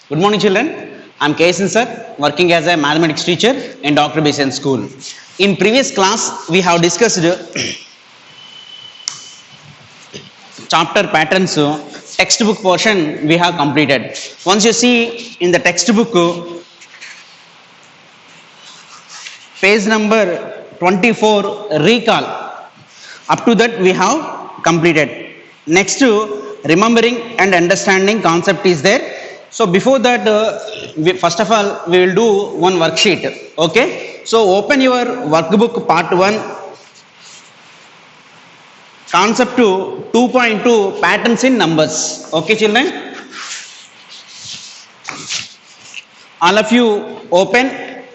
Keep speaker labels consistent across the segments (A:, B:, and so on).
A: Good morning, children. I'm Kaisen sir, working as a mathematics teacher in Dr. Bisen School. In previous class, we have discussed chapter patterns. Textbook portion we have completed. Once you see in the textbook, page number 24, recall. Up to that we have completed. Next, remembering and understanding concept is there. So before that, first of all, we will do one worksheet. Okay. So open your workbook part 1, concept 2.2, patterns in numbers. Okay, children. All of you open.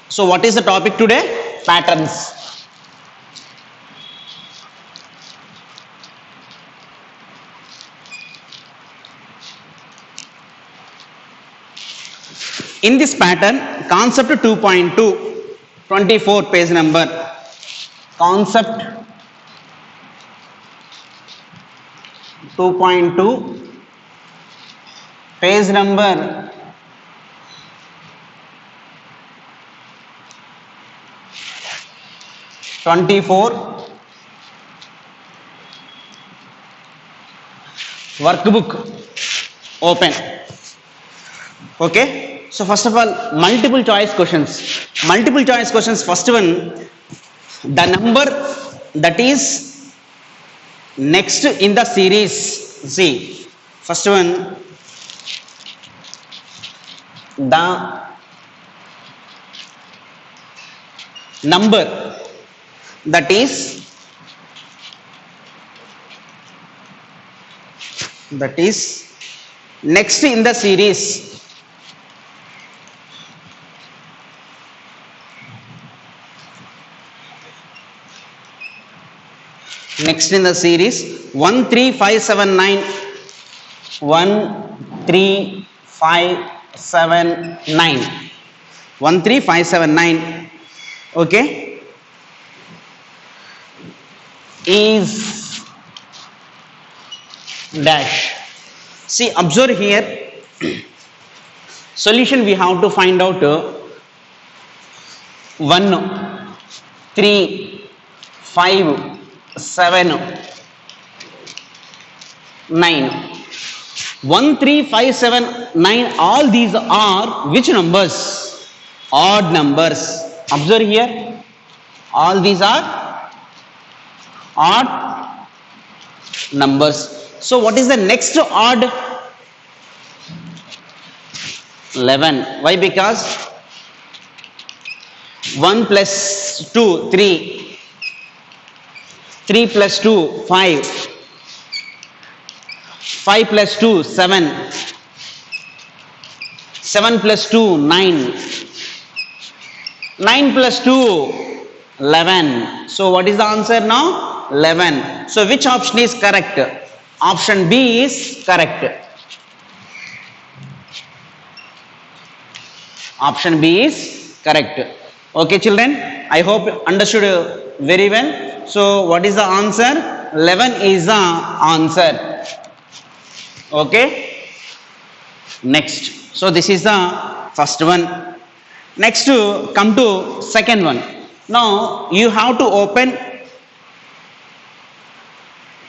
A: So what is the topic today? Patterns. In this pattern, concept 2.2, 24 page number, concept 2.2, page number 24, workbook, open. Okay. So first of all, multiple choice questions. Multiple choice questions. First one, the number that is next in the series. See, first one, the number that is next in the series. Next in the series 13579, 13579, 13579, okay, is dash. See, observe here, solution we have to find out 1, 3, 5, 7, 9. 1, 3, 5, 7, 9, all these are which numbers? Odd numbers. Observe here, all these are odd numbers. So what is the next odd? 11. Why? Because 1 plus 2, 3. 3 plus 2, 5. 5 plus 2, 7. 7 plus 2, 9. 9 plus 2, 11. So what is the answer now? 11. So which option is correct? Option B is correct. Option B is correct. Okay, children, I hope you understood very well. So what is the answer? 11 is the answer. Okay. Next. So this is the first one. Next, come to second one. Now you have to open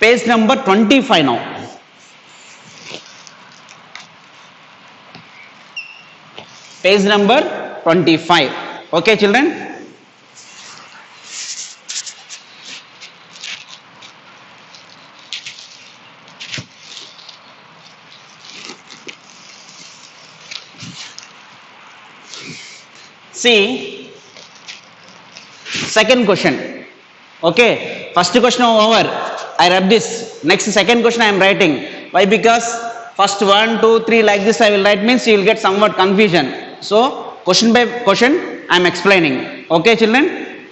A: page number 25 now. Page number 25. Okay, children. See, second question. Okay, first question over. I read this. Next, second question I am writing. Why? Because first 1, 2, 3 like this I will write, means you will get somewhat confusion. So question by question I am explaining. Okay, children.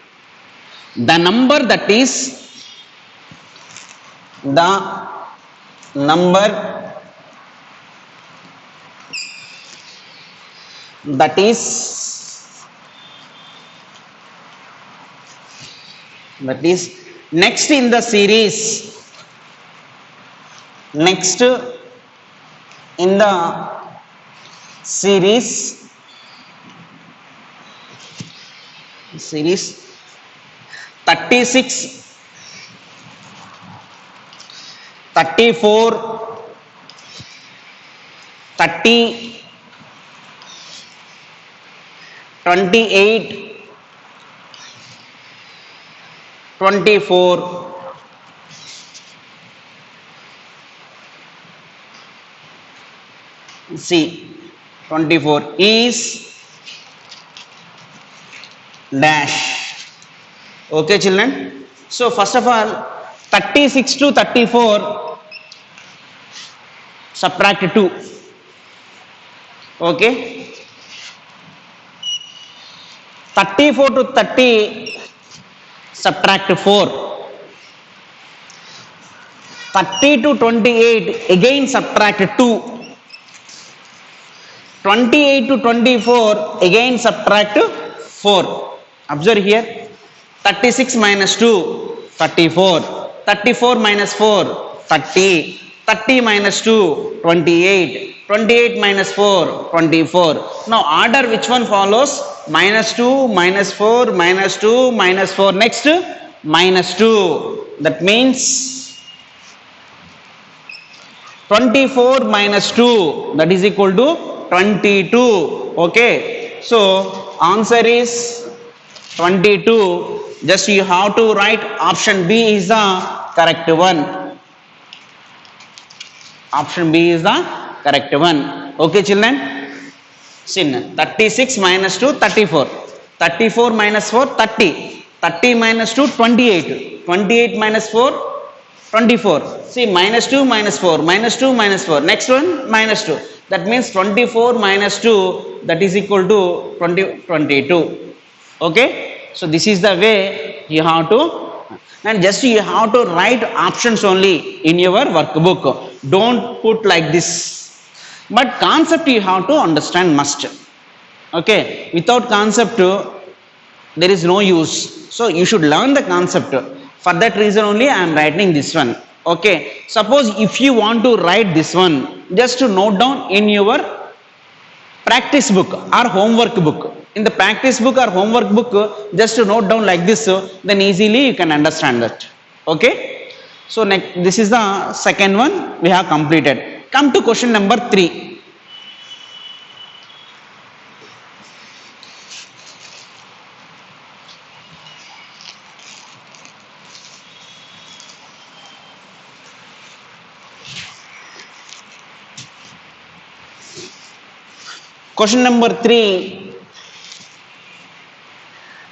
A: The number that is next in the series, next in the series 36, 34, 30, 28, 24, C 24 is dash. Okay children, so first of all 36 to 34 subtract 2. Okay, 34 to 30 subtract 4. 30 to 28 again subtract 2. 28 to 24 again subtract 4. Observe here, 36 minus 2 34, 34 minus 4 30, 30 minus 2 28, 28 minus 4 24. Now order which one follows? Minus 2, minus 4, minus 2, minus 4. Next minus 2. That means 24 minus 2, that is equal to 22. Okay, so answer is 22. Just you have to write option B is the correct one. Option B is the correct one. Okay children, sin 36 minus 2 34, 34 minus 4 30, 30 minus 2 28, 28 minus 4 24. See, minus 2 minus 4, minus 2 minus 4. Next one minus 2. That means 24 minus 2, that is equal to 22. Okay, so this is the way you have to, and just you have to write options only in your workbook. Don't put like this. But concept you have to understand must. Okay, without concept there is no use. So you should learn the concept. For that reason only I am writing this one. Okay, suppose if you want to write this one, just to note down in your practice book or homework book. In the practice book or homework book, just to note down like this, then easily you can understand that. Okay, so next, this is the second one we have completed. Come to question number 3. Question number 3,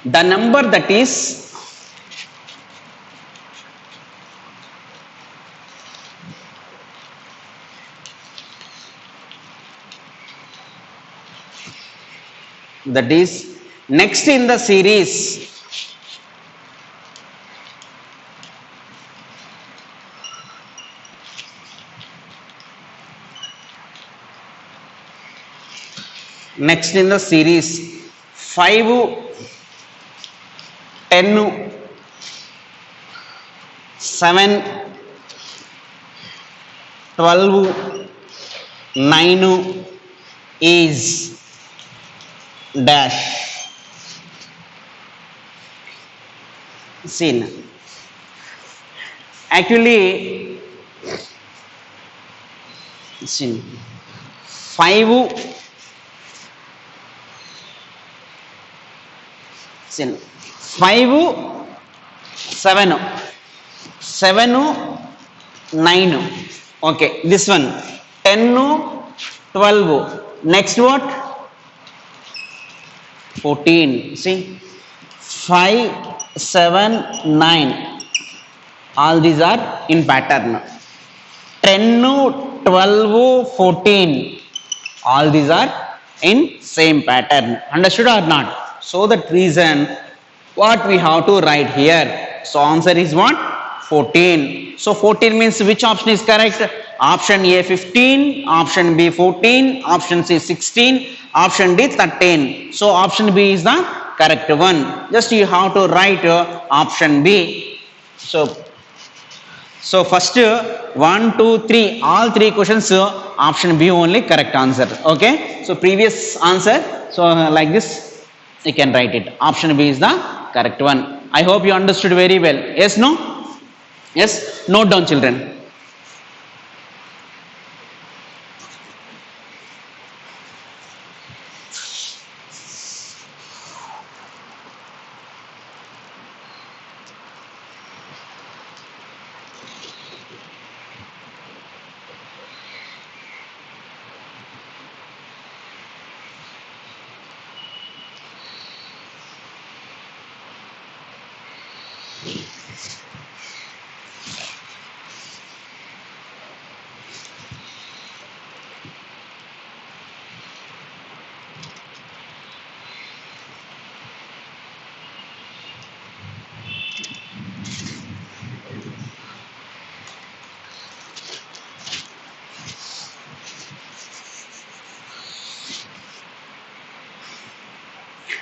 A: the number that is next in the series next in the series 5, 10, 7, 12, 9 is dash. Seen. Actually, seen 5, 5, 7, 9. Okay, this one 10, 12. Next what? 14. See, 5, 7, 9. All these are in pattern. 10, 12, 14. All these are in same pattern. Understood or not? So that reason what we have to write here. So answer is what? 14. So 14 means which option is correct? Option A 15, option B 14, option C 16, option D 13. So option B is the correct one. Just you have to write option B. So So first 1, 2, 3, all three questions option B only correct answer. Okay. So previous answer. So like this you can write it. Option B is the correct one. I hope you understood very well. Yes, no? Yes. Note down, children.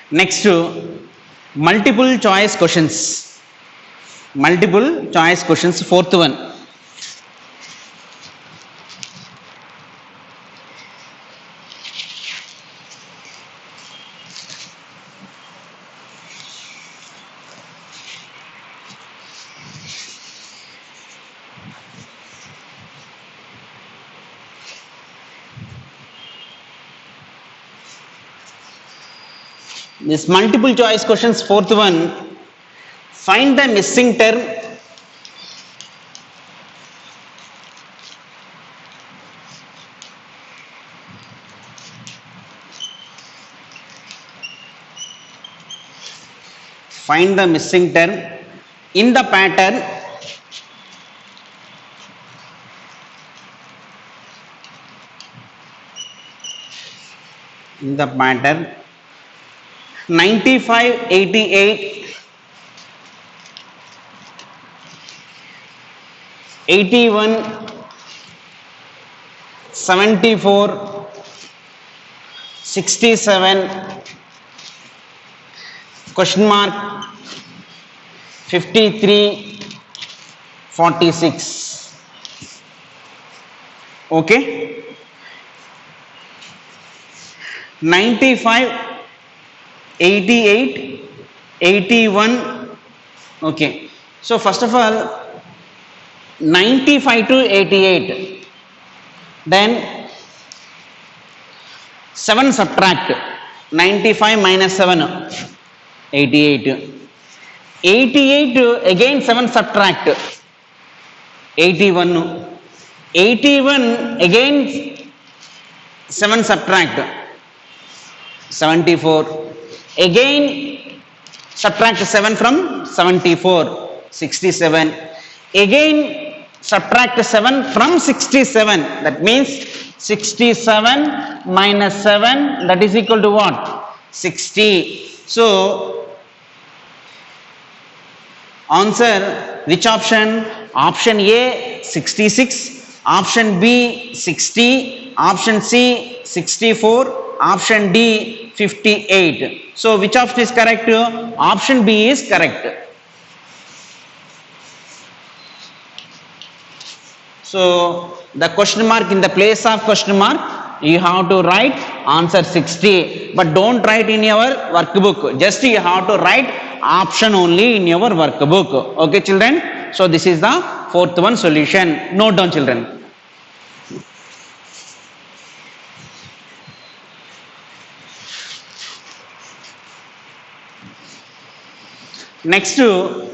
A: Next multiple choice questions. Multiple choice questions, fourth one. This multiple choice questions, fourth one. Find the missing term. Find the missing term in the pattern in the pattern 95, 88, 81, 74, 67, question mark 53, 46. Okay. 95, 88, 81. Okay. So first of all 95 to 88. Then 7 subtract 95 minus 7, 88. 88 again 7 subtract 81. 81 again 7 subtract 74. Again subtract 7 from 74, 67. Again subtract 7 from 67. That means 67 minus 7, that is equal to what? 60. So answer which option? Option A 66, option B 60, option C 64, option D 58. So which option is correct? Option B is correct. So the question mark, in the place of question mark you have to write answer 60, but don't write in your workbook. Just you have to write option only in your workbook. Okay, children? So this is the fourth one solution. Note down, children. Next to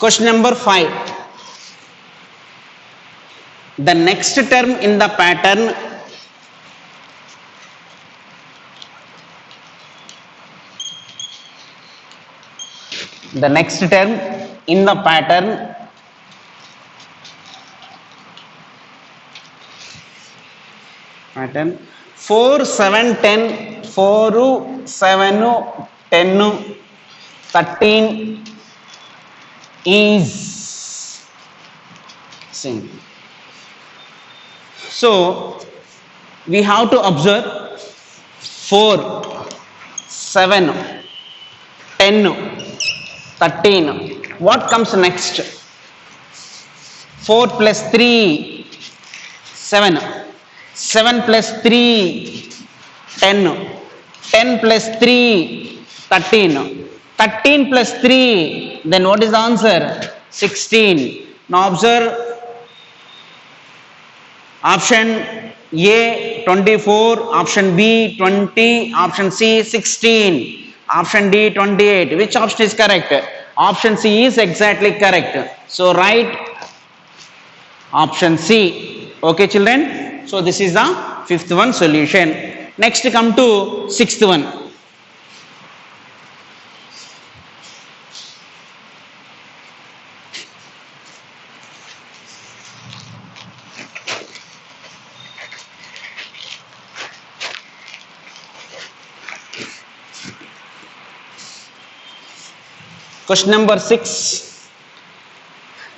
A: question number 5. The next term in the pattern in the pattern pattern 4, 7, 10, 4, 7, 10, 13 is same. So we have to observe 4, 7, 10, 13. What comes next? 4 plus 3, 7. 7 plus 3, 10. 10 plus 3, 13. 13 plus 3, then what is the answer? 16. Now observe option A 24, option B 20, option C 16, option D 28. Which option is correct? Option C is exactly correct. So write option C. Okay children, so this is the fifth one solution. Next come to sixth one. Question number 6.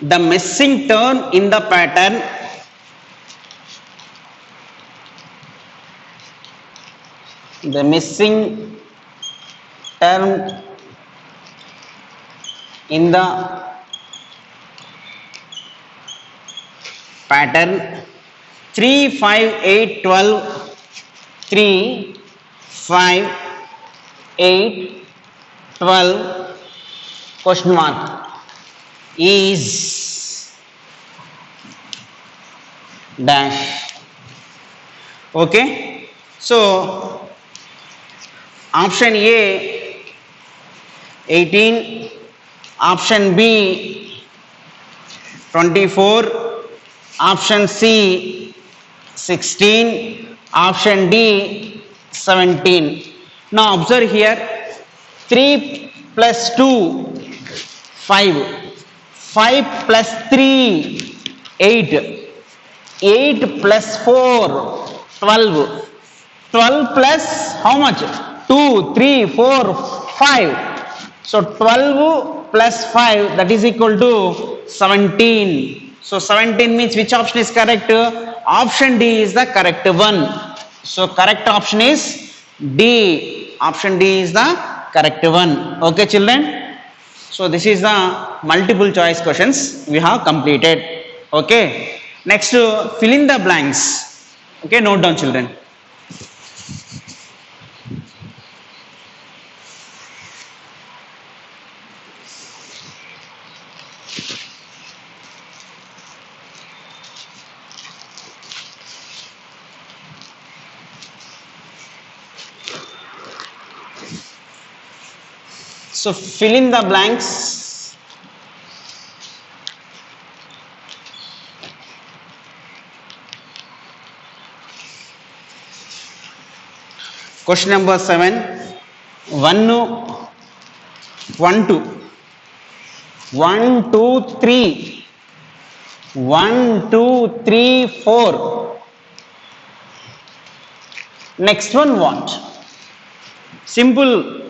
A: The missing turn in the pattern in the pattern 3, 5, 8, 12, 3, 5, 8, 12, question mark, is dash. Okay, so option A 18, option B 24, option C 16, option D 17. Now observe here, 3 plus 2 5, 5 plus 3 8, 8 plus 4 12, 12 plus how much? 2, 3, 4, 5. So 12 plus 5, that is equal to 17. So 17 means which option is correct? Option D is the correct one. So correct option is D. Option D is the correct one. Okay children, so this is the multiple choice questions we have completed. Okay, next fill in the blanks. Okay, note down children. So fill in the blanks. Question number 7. 1, 1, 2. 1, 2, 3. 1, 2, 3, 4. Next one what? Simple.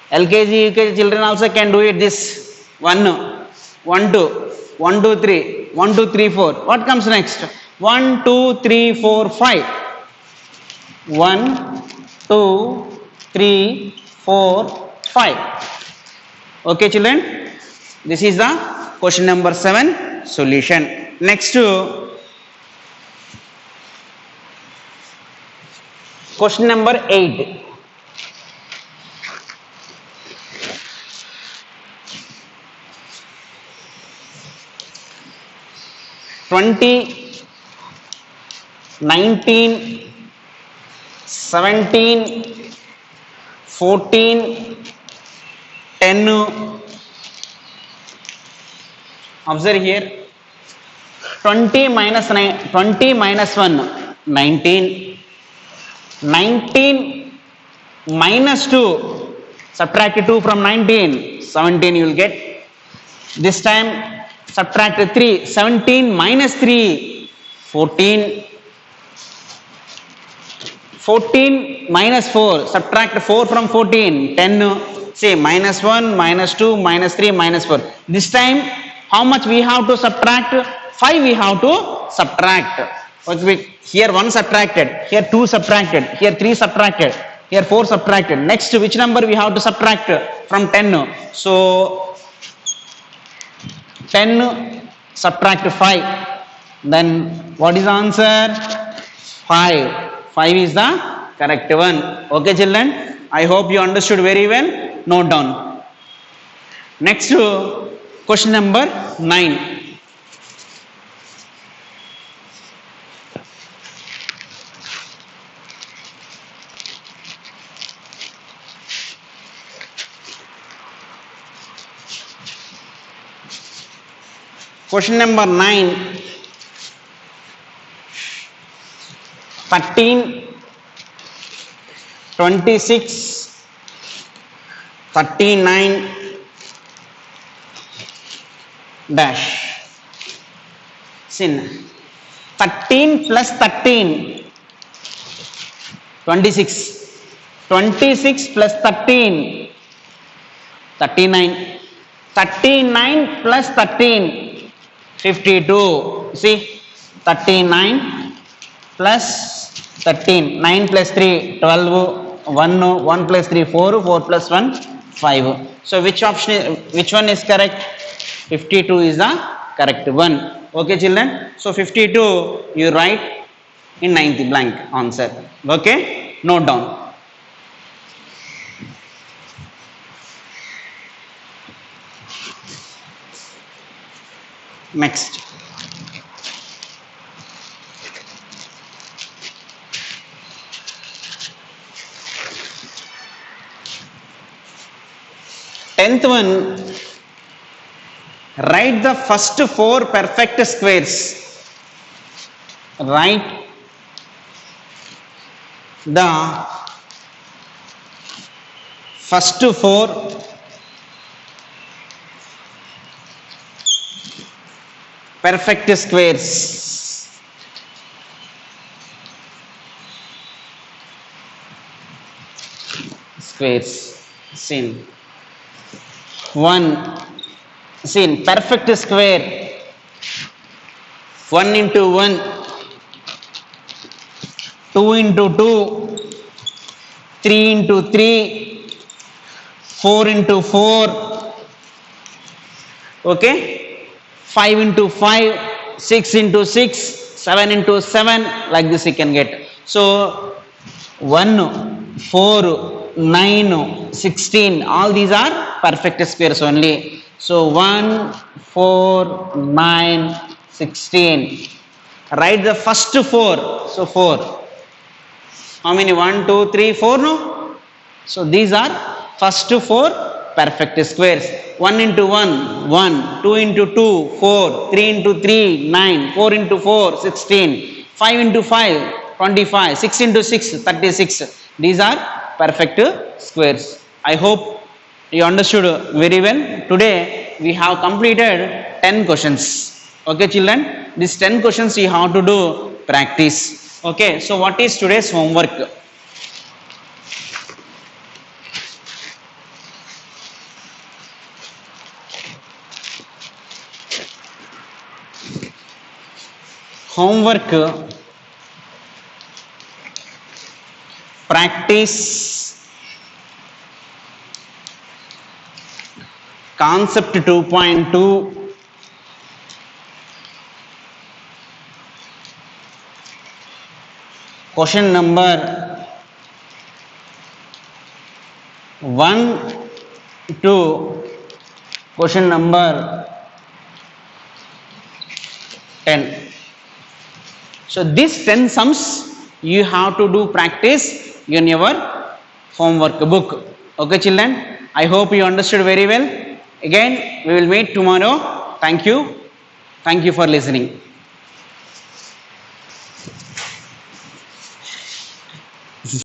A: LKG, UKG children also can do it this. 1, 1, 2, 1, 2, 3, 1, 2, 3, 4. What comes next? 1, 2, 3, 4, 5. 1, 2, 3, 4, 5. Okay children, this is the question number 7 solution. Next to question number 8. Twenty, 19, 17, 14, 10. Observe here. 20 minus 9, 20 minus 1, 19. 19 minus 2, subtract 2 from 19, 17 you will get. This time subtract 3, 17 minus 3, 14. 14 minus 4, subtract 4 from 14, 10. Say minus 1, minus 2, minus 3, minus 4. This time how much we have to subtract? 5 we have to subtract. Okay, here 1 subtracted, here 2 subtracted, here 3 subtracted, here 4 subtracted. Next, which number we have to subtract from 10? So 10 subtract 5. Then what is the answer? 5. 5 is the correct one. Okay, children. I hope you understood very well. Note down. Next, question number 9. Question number 9. 13, 26, 39 dash. Sin. 13 plus 13, 26. 26 plus 13, 39. 39 plus 13, 52. See, 39 plus 13, 9 plus 3, 12, 1 plus 3, 4, 4 plus 1, 5. So which one is correct? 52 is the correct one. Okay, children. So 52 you write in 90 blank answer. Okay, note down. Next. Tenth one, write the first 4 perfect squares. Write the first 4 perfect squares. Squares. Seen. 1. Seen. Perfect square. 1 into 1. 2 into 2. 3 into 3. 4 into 4. Okay. 5 into 5. 6 into 6. 7 into 7. Like this you can get. So 1, 4, 9, 16. All these are perfect squares only. So 1, 4, 9, 16. Write the first 4. So 4. How many? 1, 2, 3, 4, no? So these are first 4 perfect squares. 1 into 1, 1. 2 into 2, 4. 3 into 3, 9. 4 into 4, 16. 5 into 5, 25. 6 into 6, 36. These are perfect squares. I hope you understood very well. Today we have completed 10 questions. Okay, children, these 10 questions you have to do practice. Okay, so what is today's homework? Homework, practice concept 2.2, question number 1 to question number 10. So these 10 sums you have to do practice in your homework book. Okay, children, I hope you understood very well. Again, we will meet tomorrow. Thank you for listening.